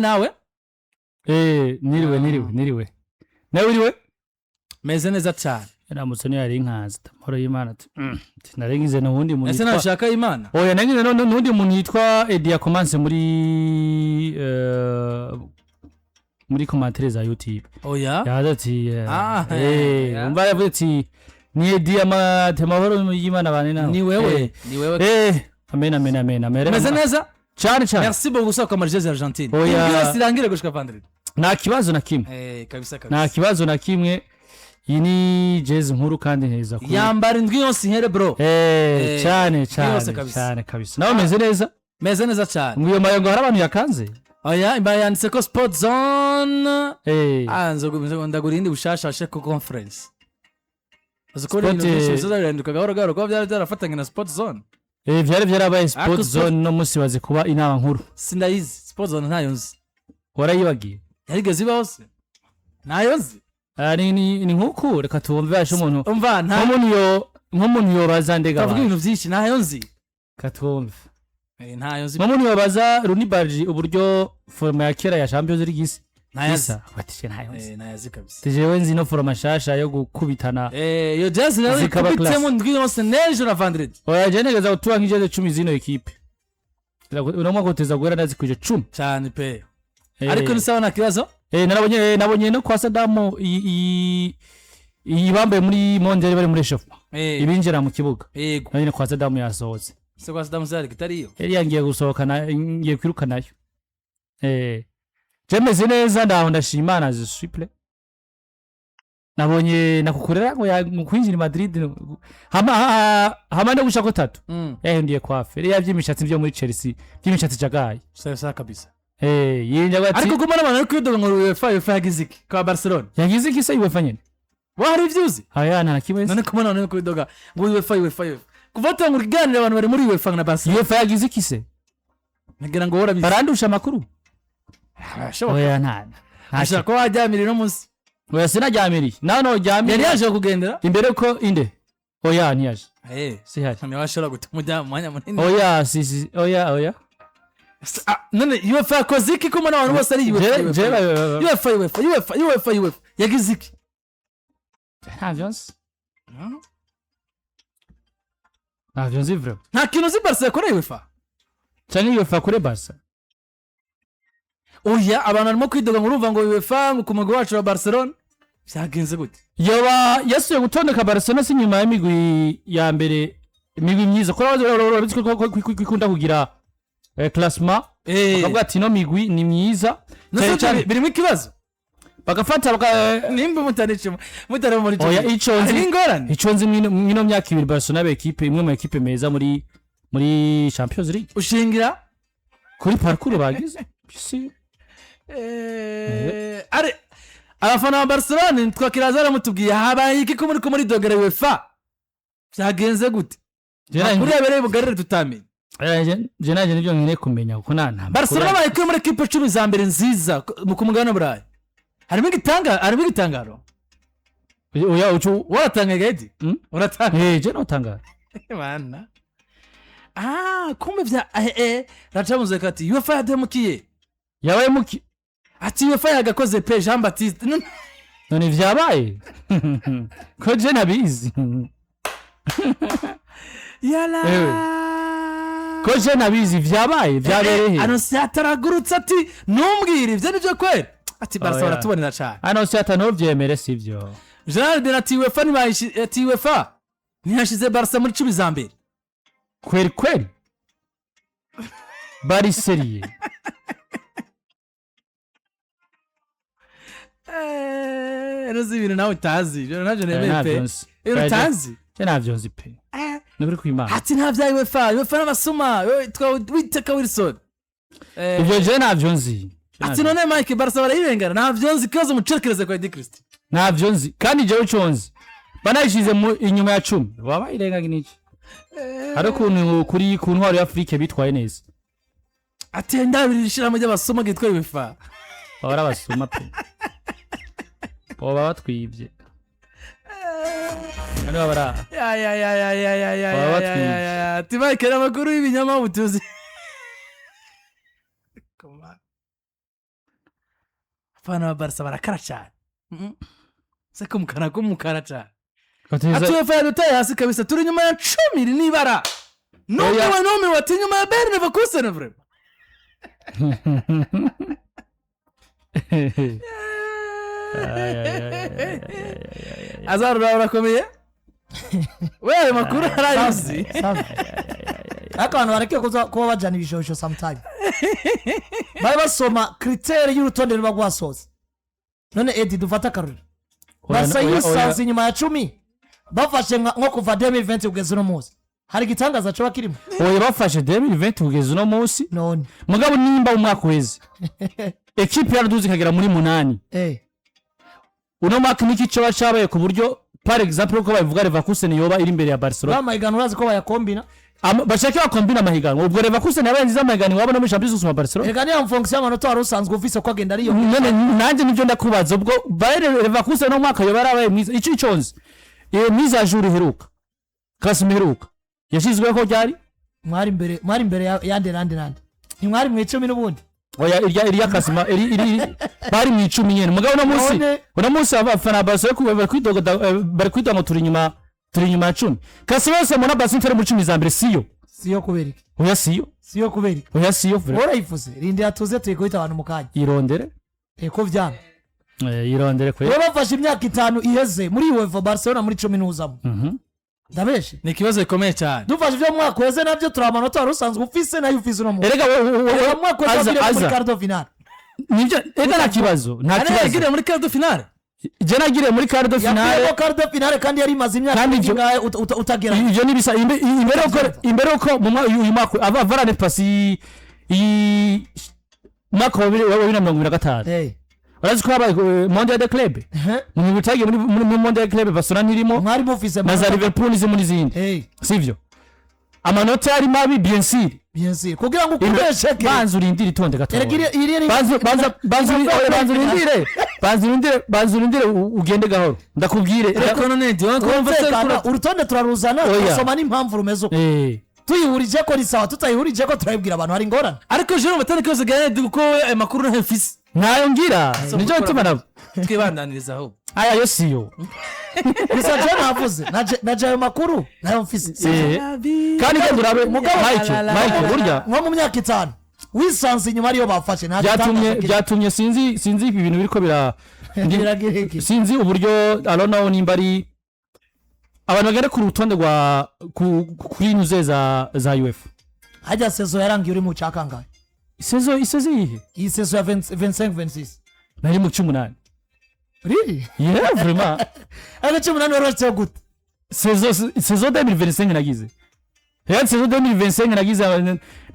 nawe niriwe nawe uriwe meze neza cyane Ramutse ni yari inkaza tamoro y'Imana narengize n'undi muntu ese nashaka Imana oya nangize n'undi muntu yitwa Edia Commence muri commentaire za YouTube oya yadati umva yavuze ni Edia amahoro y'Imana bane nawe ni wewe amen meze neza cyane merci beaucoup gusohoka muri Jeux Argentine oya sirangire gushika Vandredi nta kibazo na kimwe kabisa nta kibazo na kimwe iyi ni jazz nkuru kandi neza yambara indwi yose ihere bro cyane kabisa nawe meze neza cyane ngiyo mayango hari abantu yakanze oya imba yanditse ko sport zone nzo ndagura indi bushashashe ko conference azikora ibintu byinshi bizaranduka gahoro ko byarafatanye na sport zone byarabaye sport zone no musi baze kuba inama nkuru sindayizi sport zone ntayo nzi warayibagiye yarigeze ibose nayo nzi ni nkuko reka tuwumve asho umuntu umva nk'umuntu yobaza ndega bavuga ibintu byinshi nayo nzi katwumve ntayo nzi nk'umuntu yobaza Rw'Imigwi uburyo forma ya kera ya Champions League nayasa batishe nayo nayazi kabisa tejewe nzi no forma shasha yo gukubitana yo jazz nayo kubitemo ndwi yose nejo na Vandredi oya je negeza utuwa nk'ijeze 10 zino equipe unomwa guteza guhera nazi kuje 10 cyane pe ariko ni sawa na kibazo nabonye no kwa Sadamu yibambaye muri Mondial bari muri chef ibinjira mu kibuga nabone kwa Sadamu yasohotse se kwa Sadamu zari kitariyo yari yangiye gusohokana ngiye kwiruka nayo jemeze neza ndaho ndashimana zisuple nabonye nakukurera ngo ya kwinjira Madrid hama no gushaka 3 ndiye kwa fere yavyimishatsi byo muri Chelsea byimishatsi jagaye sasa kabisa yinja bati ariko gumana abantu ariko yodoga ngo UEFA yagiziki kwa Barcelona yagiziki se UEFA nyene wari vyuzi aya nta kimwe none kumana abantu ariko yodoga ngo UEFA kuvata ngo riganira abantu bari muri UEFA na Barcelona UEFA yagiziki se ngira ngo warabizi barandusha makuru oya nta ashaka ko wajyamira no munsi oya sinajyamiri no jamira yari yaje kugendera imbere ko inde oya ntiyaje si hari hamwe washora gutumujya mu mwanya munini oya si oya none UEFA koziki ko mwana abantu bose ari UEFA yagiziki nta vivre nta kintu zi Barca kore UEFA cyane UEFA kure Barca oya abantu barimo kwidoga ngo urumva ngo UEFA ngo kumugwi wacu wa Barcelona byagenze gute yoba yasuye gutondeka Barcelona si nyuma y'imigwi ya mbere imigwi myiza ko kwikunda kugira classement bakavuga ati no migwi ni myiza cyane birimo ikibazo bagafata nimba mutare muri oya ico nzi mwino myaka ibiri Barcelona be equipe imwe mu equipe meza muri Champions League ushingira kuri parcours bagize si abafana ba Barcelona twakiraza mutubwiye habaye iki ko muri dogere UEFA byagenze gute kuri yabereye bugarire tutamenye je naje nibyo nkene kumenya kuko nta Barcelona bayikuye muri equipe 10 za mbere nziza mu kumugana burayi harimo igitangaro oya ucu waratanga gedi uratanga je notanga bana kumbe vya rachamuze kati UEFA yademukiye yabaye muki ati UEFA yagakoze pe Jean Baptiste none vyabaye ko je nabizi yala ko je nabizi vyabaye vyabereye ano sataragurutse ati numbwire ivyo nivyo kwera ati Barcelona tubonera cyane ano sata no vyemere sivyo Gerard ati UEFA ati UEFA ntiyashize Barca muri 10 za mbere kweli bari serie Rozi ibintu nawe utazi je naje nemeye pe utazi je navyo nzi pe nubiri kwimana ati nta vya UEFA n'abasuma witeka Wilson ibyo je navyo nzi ati none Mike Barca barayirengana navyo nzi kazo mucerkereze kwa Edi Christ navyo nzi kandi je uconzi banayishize inyuma ya 10 baba irengaga niki ariko kuri ku ntwaro ya Afrique bitwaye neza ati ndabirishira mu by'abasoma gitwa UEFA ora basuma pe oba batwibye Ano babara ya Mike n'amakuru y'ibinyama butuzi fana Barca barakara cyane se kumukara cyane atuye faya dutaye hasi kabisa turi nyuma ya 10 nibara nome wati nyuma ya Bayern Leverkusen vraiment azarura urakomeye wewe makuru arayizi abantu bareke kuba bajana ibishosho sometime bari basoma critère y'urutonde ruba rwasoze none Edi dufata karuri basa Yisanze inyuma ya 10 bafashe nko kuva 2020 kugeza uno munsi hari gitangaza cyo bakirimo oya bafashe 2020 kugeza uno munsi none mugabo nimba umwaka weze equipe yaraduze kagera muri 8 uno mwaka niki cyo bacabaye ku buryo par exemple ko bavuga Leverkusen yoba iri imbere ya Barcelona bamahigano urazi ko bayakombina bashaka bakombina amahigano ubwo Leverkusen yabanziza amahigano wabona muri Champions League Barcelona ega niyo fonction y'amanota wari usanzwe ufise ko agenda ariyo none nanje nivyo ndakubaza ubwo Leverkusen no mwaka yoba arabaye mwiza ici cyonze mwiza juru heruka Kasimi heruka yashizwe ko ryari mwari imbere yande ntimwari mu 10 n'ubundi oya irya Kasima iri bari mu 10 nyene mugabo no munsi abafana Barcelona bari kwidongo turi nyuma ya 10 Kasima yose mona basi mfere mu 10 za mbere siyo kubera iki oya siyo kubera iki oya siyo ora ifuze rindi atuze tuyikoita abantu mukanya irondere ko vyana irondere kwe bafashe imyaka 5 iheze muri UEFA Barcelona muri 10 n'uzamo ndabeshe ni kibazo gikomeye cyane dufashe byo mwaka weze nabyo turamanota rusanzwe ufise nayo ufise no mu erega mwaka weze muri quarto final nivyo nta kibazo yagire muri quarto final je nagire muri quarto final kandi yari maze imyaka ingahe utagera ivyo nibisa imbere uko mu mwaka avarane pasi mwaka wa 2025 Urazi ko habaye Mondial de Club mu bitage muri Mondial de Club Barcelona nirimo mwari mufise na Liverpool izi muri zindi sivyo amanota ari mabi bien sûr kugira ngo ukubeshe banzu rindira itonde gato banzu rindire ugende gahoro ndakubwire reko none ndiyo urutonde turaruzana usoma n'impamvu rumezo tuyihurije ko risawa tutayihurije ko turabibwira abantu hari ngorane ariko jero batane kose gane duko amakuru na fisi nayo ngira nijo bituma nabo twibandaniriza aho aya yo siyo bisa je navuze naje ayo makuru nayo mfise kandi ngende urabe Mike burya nko mu myaka 5 Yisanze inyuma ariyo bafashe byatumye sinzi ibintu biriko sinzi uburyo alona nimba ari abantu bagere ku rutonde rwa kuri nyuze za UEFA hajya sezo yarangiye uri mu cyakangaye sezo ihe iyi sezo ya 25-26 nari mu 18 really yeah vraiment aga 18 warose gute sezo 2025 nagize ya sezo 2025 nagize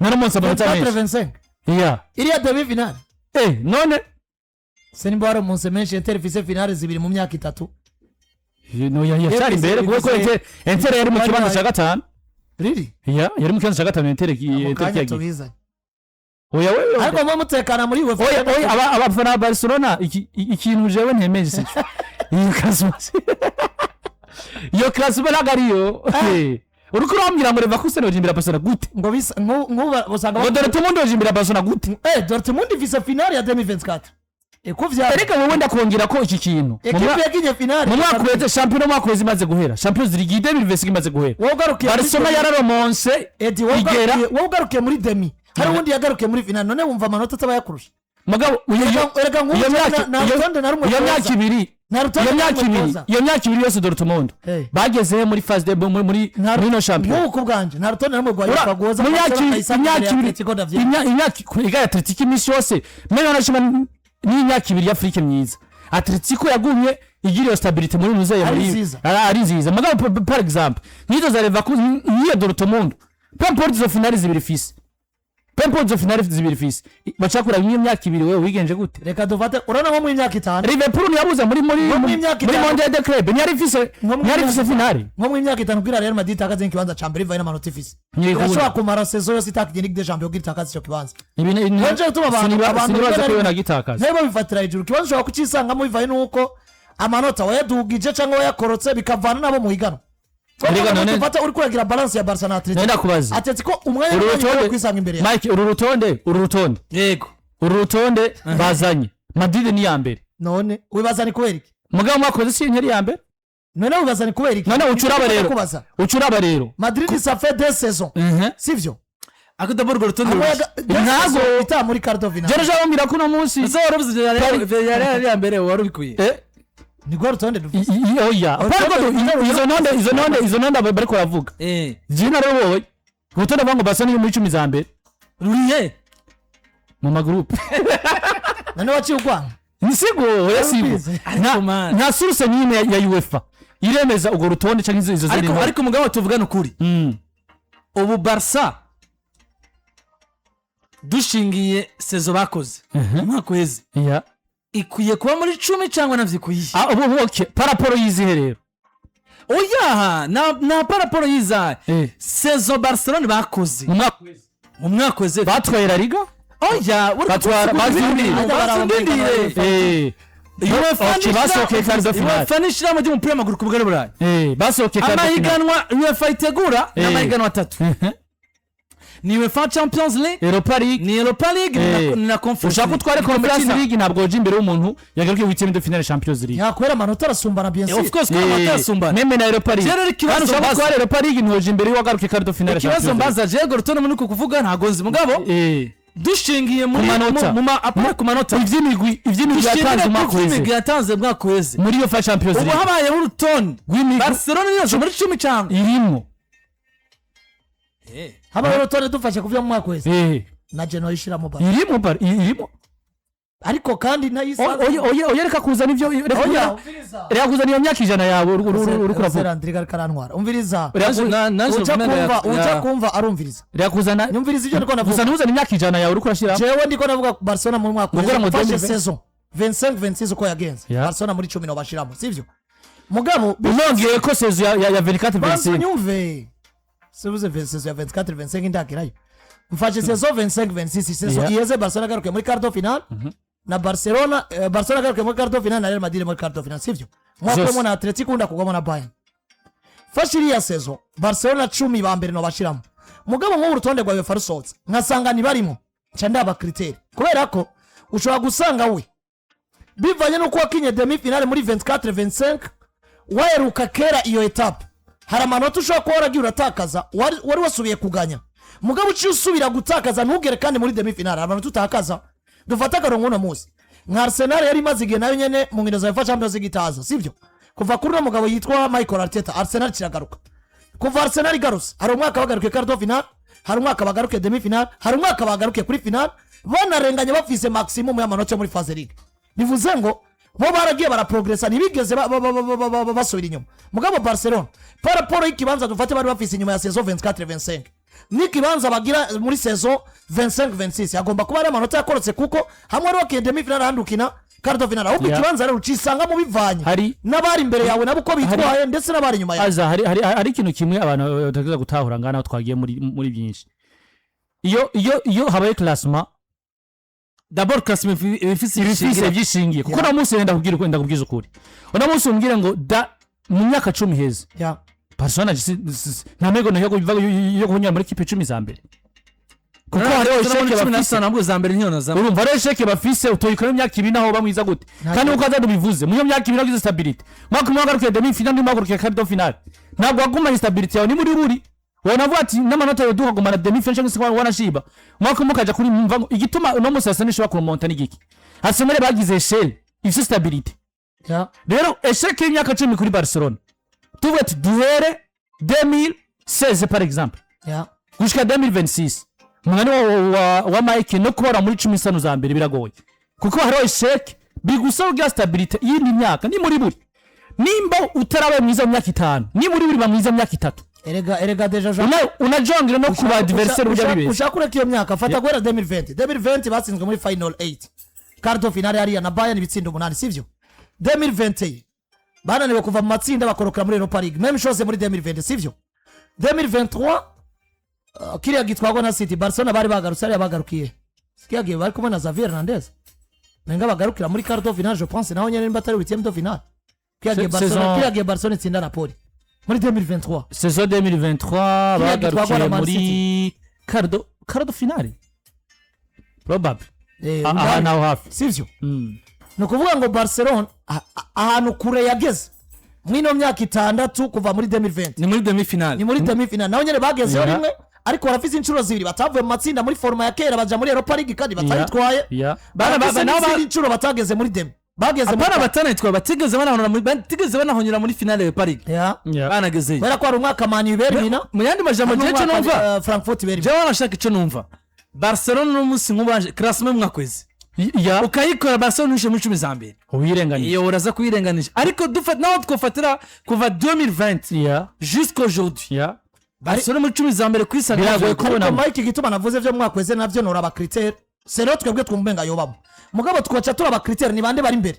nari mu sabata menshi 25 yeah iriya demi finale none senimba wari mu semenshi interfise finale zibiri mu myaka 3 no yari imbere kuko Inter yari mu kibanza cya 5 really yari mu kibanza cya 5 Inter yagiye oya wewe ariko mu mutekana muri UEFA oya abafana Barcelona ikintu jewe ntemeje sico iyo classe nagariyo uriko urambira ngo Leverkusen ojimbira Barcelona gute ngo bisa nkuba usanga Dortmund ojimbira Barcelona gute Dortmund visa finale ya 2024 ekuvya ereka wowe ndakongera ko iki kintu ekipe yakinye finale mu mwaka weze champion mwaka weze imaze guhera Champions League 2025 imaze guhera Barcelona yararomonse igera wowe ugarukiye muri demi hari undi yagarukiye muri finale none wumva amanota ataba yakurusha mugabo erega iyo myaka ibiri yose Dortmund bageze muri phase de muri no champion nuko bwanje na rutonde namwe rwa yafagoza imyaka igaya Atletico imisi yose mena nashima ni imyaka ibiri ya Afrique myiza Atletico yagumye igiriyo stability muri muzeya muri ari nziza mugabo par exemple nizo za Leverkusen niyo Dortmund pemport zo finale zibiri fisi Pempo zo finale zibiri fisi bacakura imyaka ibiri wewe wigenje gute reka dufate urana nko mu myaka 5 Liverpool yabuze muri Mondial de Club nyari fise finale nko mu myaka 5 kwira Real Madrid takaze ikibanza cha mbere vaina manota fisi yashobora kumara saison yose itakije Ligue des Champions gitakaza icyo kibanza nje gutuma abantu baza ko yona gitakaza ntebo bifatira hejuru kibanza ushobora kucisanga mu bivaye nuko amanota wayadugije cyangwa wayakorotse bikavana nabo mu higano Erega none tufata uri kuragira balance ya Barcelona Atletico. Nenda kubaza. Atletico umwanya wo kwisanga imbere. Mike urutonde. Yego. Urutonde bazanye. Madrid ni ya mbere none wibaza ni kubera iki mugabo mwakoze si ntari ya mbere none wibaza ni kubera iki none ucuraba rero Madrid ça fait 2 saisons sivyo ako d'abord Kurutonde ntago ita muri quart de finale jeje bambira kuno munsi zo warabuze yari ya mbere warubikuye ni Kurutonde oya izo nonde bariko baravuga jina rero Kurutonde bango Barcelona muri 10 za mbere ruriye mu magroupe none waciye ukwa nisigo yasigo nta source nyine ya UEFA iremeza ugo rutonde cyangwa izo ziri ariko mugabo tuvugana ukuri ubu Barca dushingiye sezo bakoze umwaka uheze ikwiye kuba muri 10 cyangwa navyikuye ubu okay paraporo yizihe rero oya na paraporo yiza sezo Barcelona bakoze umwaka uheze batwaye La Liga oya batwara fanishira mu by'umupira w'amaguru ku bugari burayi amahiganwa UEFA itegura n'amahiganwa 3 ni UEFA Champions League Europa League ni Europa League na Conference ushaka utware Conference League ntabwo je imbere y'umuntu yagarukiye witsembe finale Champions League yakwera amanota arasumbana bien sûr of course ko amanota arasumbana meme na Europa League kandi ushaka utware Europa League ntoje imbere y'uwagarukiye kandi finale Champions League ikibazo mbaza je Kurutonde muri ko kuvuga ntago nzi mugabo dushingiye mu manota ivy'imigwi yatanze mwaka weze muri UEFA Champions League ubu habaye urutonde Barcelona niyo muri 10 cyangwa irimo haba urutonde dufashe kuvya mu mwaka weze na Genoa ishiramo irimo ariko kandi nayisanze oya reka kuzana ivyo reka kuzana iyo myaka ijana yawe uri kuravuga Landry karantwara umviriza uca kumva arumviriza reka kuzana nyumviriza ivyo ndiko navuga kuzana imyaka ijana yawe uri kurashira jewe ndiko navuga Barcelona mu mwaka weze saison 25-26 uko yagenze Barcelona muri 10 no bashiramo sivyo mugabo unongeye ko saison ya 24-25 nyumve sebuze saison ya 24-25 ndakirayo mfashe saison 25-26 saison yeze Barcelona garuke muri quart de finale na Barcelona garuke muri quart de finale na Real Madrid muri quart de finale sivyo mwako na Atletico unda kugamo na Bayern fashiri ya saison Barcelona 10 ba mbere no bashiramo mugabo mu rutonde rwa UEFA rusohotse nkasanga ni barimo cyane aba critère kubera ko ushobora gusanga we bivanye no kuwa kinye demi finale muri 24-25 waheruka kera iyo etape hari amanota ushobora kuba waragiye uratakaza wari wasubiye kuganya mugabo uciye usubira gutakaza ntugere kandi muri demi finale abantu tutakaza dufata akarongo no munsi nka Arsenal yari imaze igihe nayo nyene mu nkino za UEFA Champions League itaza sivyo kuva kuri no mugabo yitwa Michael Arteta Arsenal kiragaruka kuva Arsenal igarutse hari umwaka bagaruke quart de finale hari umwaka bagaruke demi finale hari umwaka bagaruke kuri finale banarenganye bafise maximum y'amanota muri phase league bivuze ngo bo baragiye baraprogressa ntibigeze basubira inyuma mugabo Barcelona paraporo y'ikibanza dufate bari bafise inyuma ya saison 24-25 n'ikibanza bagira muri saison 25-26 yagomba kuba ari amanota yakorotse kuko hamwe ari wakiye demi finale handukina quart de finale ahubwo ikibanza rero ucisanga mu bivanye n'abari imbere yawe nabo ko bitwaye ndetse n'abari inyuma yawe hari ikintu kimwe abantu batagiza gutahura ngana twagiye muri byinshi iyo habaye classement d'abord classement ifise byishingiye kuko na munsi yenda kubwiza ukuri ona munsi umbwire ngo mu myaka 10 heze Barcelona nta mego no yo kunyura muri kipe 10 za mbere kuko hariho isheke bafise nabwo za mbere ntiyo za urumva rero isheke bafise utoyikora imyaka 2 naho bamwiza gute kandi uko azadu bivuze mu myaka 2 nagize stability mwaka mwagarukiye demi finale mwagarukiye quart de finale ntabwo aguma stability yawe ni muri wanavuga ati n'amanota yo duha gumana demi finale cyangwa se wanashiba mwaka mukaja kuri mva igituma no musasa nishobora kumonta n'igiki Arsenal bagize shell ifise stability rero isheke y'imyaka 10 kuri Barcelona tuvuga ati duhere 2016 par exemple gushika 2026 mwana wa Mike no kubara muri 10 sano za mbere biragoye kuko hariho isheke bigusaba stability y'indi myaka ni muri buri nimba utarabaye mwiza mu myaka 5 ni muri buri bamwiza mu myaka 3 erega deja unajongera no kuba adversaire burya bibeshye ushaka kureka iyo myaka fata gwera 2020 batsinzwe muri final 8 quart de finale yari na Bayern bitsindo 8 sivyo 2020 bananiwe kuva mu matsinda bakorokera muri Europa League même chose muri 2020 sivyo 2023 kiriya gitwagwa na City Barcelona bari bagarutse ari bagarukiye kiyagiye bari kumwe na Xavi Hernandez nenga bagarukira muri quart de finale je pense naho nyene batari 8e de finale kiyagiye Barcelona itsinda Napoli muri 2023 saison 2023 bagarukiye muri quart de finale probable aha naho hafi sivyo no kuvuga ngo Barcelona ahantu kure yageze mwino myaka 6 kuva muri 2020 ni muri demi finale naho nyene bageze rimwe ariko barafise inshuro zibiri batavuye mu matsinda muri forma ya kera baja muri Europa League kandi batayitwaye bana inshuro batageze muri demi bageze muri batanayitwaye batigeze banahonyura muri finale ya Paris banageze bara ko ari umwaka mani berina mu yandi majambo jeje numva Frankfurt berina je wanashaka ico numva Barcelona no musi nkubanje classement mwakwezi ukayikora Barcelona nishe muri 10 za mbere uyirenganisha iyo uraza kuyirenganisha ariko naho twofatira kuva 2020 jusqu'aujourd'hui Barcelona muri 10 za mbere kwisanga biragoye kubona Mike gituma navuze vyo mwakweze navyo nora ba critère sero twebwe twumbenga yobamo mugabo twaca tura ba critère ni bande bari imbere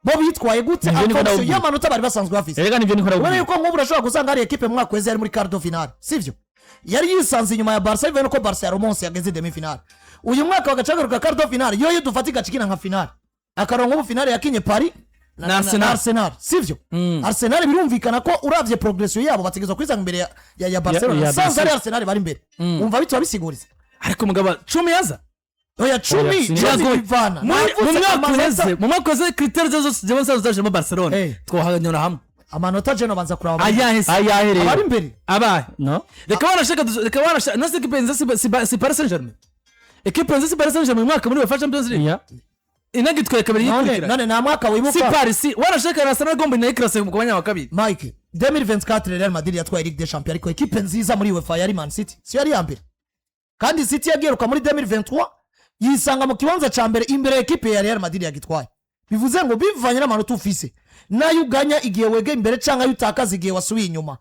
bo bitwaye gute afonso y'amanota bari basanzwe bafise rega nivyo nikora ubona yuko nk'ubu urashobora gusanga ari equipe mwakweze yari muri quart de finale sivyo yari yisanze inyuma ya Barca bivanye ko Barca yaromonse yageze demi finale uyu mwaka bagacagaruka quart de finale yoyo dufatika cikina nka finale akarongo ubu finale yakinye Paris na Arsenal sivyo Arsenal birumvikana ko uravye progression yabo bategezwa kwisanga imbere ya Barcelona sanza ari Arsenal bari imbere umva bitwa bisiguriza ariko mugaba 10 yaza oya 10 ivana mu mwaka weze critères zose zose zaje mu Barcelona twahanyura hamwe amanota je no banza kuraba ayahere abari imbere abaye no reka wanashaka no equipe nzi si Paris Saint-Germain equipe nzi si Paris Saint-Germain mu mwaka muri UEFA Champions League inagitwaye kabiri yikurikira none na mwaka wibuka si Paris wanashaka na Arsenal gombe na ikrase mu kubanya wa kabiri Mike 2024 Real Madrid yatwaye Ligue des Champions ariko equipe nziza muri UEFA yari Man City si yari yambere kandi City yagiruka muri 2023 yisanga mu kibanza ca mbere imbere equipe ya Real Madrid yagitwaye bivuze ngo bivanye n'amanota ufise nayo uganya igihe wege imbere canka yutakaza igihe wasubiye inyuma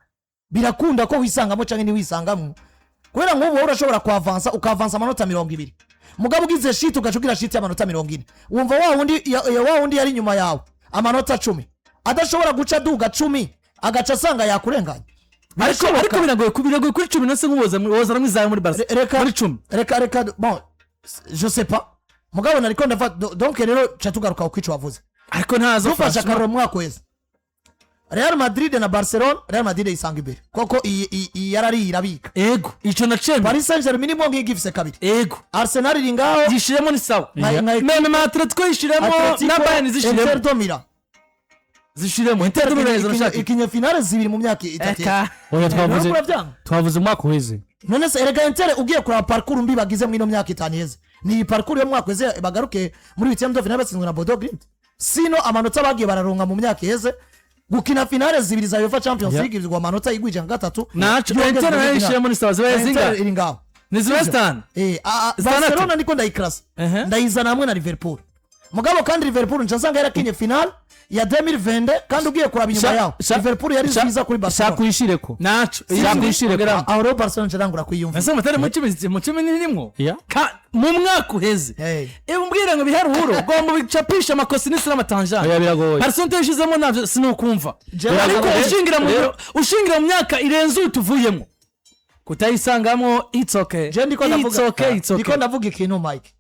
birakunda ko wisangamo canke ni wisangamo kubera ngo wowe urashobora kuavansa ukavansa amanota 20 mugabo ugize shit ugacugira shit y'amanota 40 wumva wa wundi yari nyuma yawe amanota 10 adashobora guca duga 10 agaca sanga yakurenganya ariko biragoye kuri 10 nase nk'uwoza ramwizaye muri Barca muri 10 reka bon je sais pas mugabo nariko ndafa donc rero catugaruka ukwico wavuze ariko ntazo ufasha karro mwaka wese Real Madrid na Barcelona Real Madrid isanga imbere koko yarari irabika ego ico na Champions Paris Saint-Germain ni bonge gifise kabiri ego Arsenal iri ngaho zishiremo ni sawa meme Atletico ishiremo na Bayern zishiremo Inter domira zishiremo Inter domira ikinye finale zibiri mu myaka 3 oya twavuze umwaka weze none se erega Inter ugiye kura parcours mbi bagize mwino myaka 5 yeze ni parcours yo mwaka weze bagaruke muri 8e de finale batsinzwe na Bordeaux Glimt sino amanota bagiye bararonga mu myaka yeze gukina finale zibiri za UEFA Champions League bizwa amanota igwije nka 3 nacho Inter yishiremo ni sawa Inter iri ngaho ni Western Barcelona ndiko ndayikrasa ndayizana hamwe na Liverpool mugabo kandi Liverpool nsanga yarakinye finale ya 2020 kandi ugiye kuraba inyuma yaho Liverpool yari nziza kuri Barcelona shakwishireko nacho shakwishireko aho Barcelona nshangura kwiyumva ese mutare mu cumi n'imwe mu mwaka uheze umbwira ngo biharuhuro gomba bicapisha amakosi n'isira matanjana oya biragoye Barcelona yishizemo navyo sinokumva ariko ushingira mu myaka irenze utuvuyemo kutayisangamo it's okay ndiko ndavuga ikintu Mike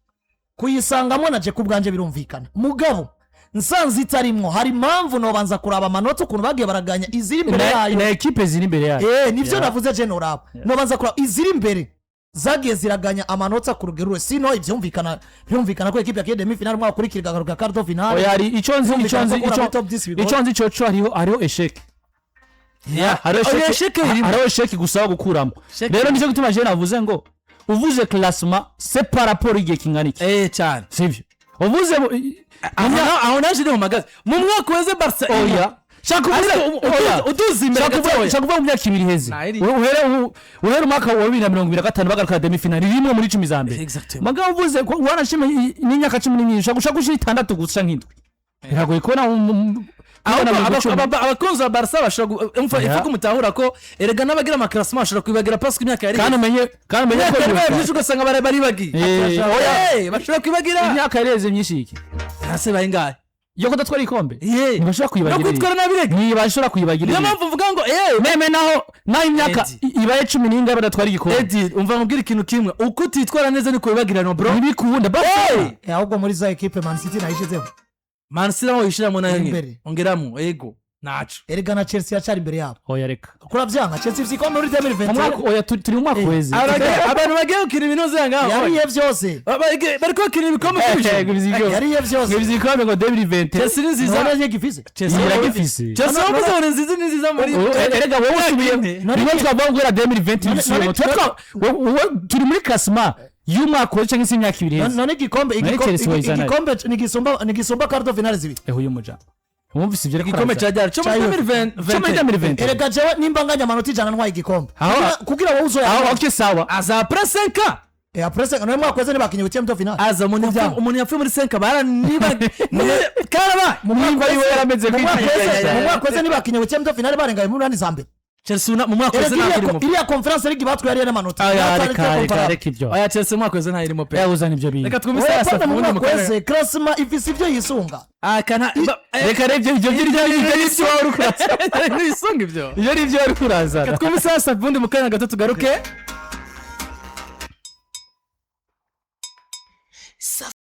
kuyisangamo naje kubwanje birumvikana mugabo nsanze itarimwo hari impamvu no banza kuraba amanota ukuntu bagiye baraganya iziri imbere yayo na equipe ziri imbere yayo nivyo navuze je noraba no banza kuraba iziri imbere zagiye ziraganya amanota ku rugero sino ivyumvikana ko equipe ya demi finale mwaka kurikira garuka quart de finale oya ari iconzi hariho esheke hariho esheke gusaba gukuramo rero nico gituma je navuze ngo uvuze classement c'est par rapport igihe kinganiki cyane sivyo uvuze aho naje ni magaze mu mwaka weze Barca oya uduzimira shakuva mu myaka 2 heze uhere umwaka wa 2025 bagaruka demi finale rimwe muri 10 za mbere magabo uvuze ko wanashima n'imyaka 10 shakushaka 6 gusa nk'indwi biragoye kubona abakunzi ba Barca bashobora ifuko kumutahura ko erega n'abagira amaklassement bashobora kwibagira pass imyaka yari kandi umenye ko ugasanga bari bagiye oya bashobora kwibagira imyaka yareze myinshi iki ase bayingaye yo kudatwara ikombe ntibashobora kuyibagira no kwitwara nabirega ntibashobora kuyibagira niyo mpamvu mvuga ngo meme naho imyaka ibaye 10 n'inga badatwara igikombe Edi umva nkubwira ikintu kimwe uko utitwara neza niko wibagira no bro ntibikunda ahubwo muri za equipe Man City nayishizeho Man City naho yishiramo nayo ongeramo ego naco erega na Chelsea yacari imbere yabo oya reka kuravyanga Chelsea ifise ikombe muri 2021 oya turi mu mwaka weze abantu bagiye gukina ibintu zangaho yariye vyose bariko bakina ibikombe by'ibyo yariye vyose ibikombe ngo 2020 Chelsea ni nziza none yegifise iragifise Chelsea wabuzone nziza muri erega wowe usubiye niyo twavuga ngo 2020 turi muri classement y'umwaka wese cyangwa se imyaka 2 none igikombe ni gisomba quarto finale zibiri uyu muja umvise ivyo igikombe cyajyara cyo muri 2020 erega jewe nimba nganya amanota ijana ntwaye igikombe kugira wowe uzoya aho okay sawa aza presenka aprese none mwaka wese nibakinye gutya finale aza umuntu yapfuye muri senka bara niba karaba nimba yiwe yarameze mu mwaka wese nibakinye gutya finale barengaye muri rani zambe Chelsea mu mwaka wese ntakirimo iriya conference league batwe yari n'amanota reka ibyo oya Chelsea mu mwaka wese ntakirimo pe uzana ibyo bintu reka twumvise asa mu mwaka wese classement ifise ibyo yisunga kana reka rebye ibyo ibyo wari ukuraza nisunga ibyo ni ibyo wari ukuraza reka twumvise asa ubundi mu kanya gato tugaruke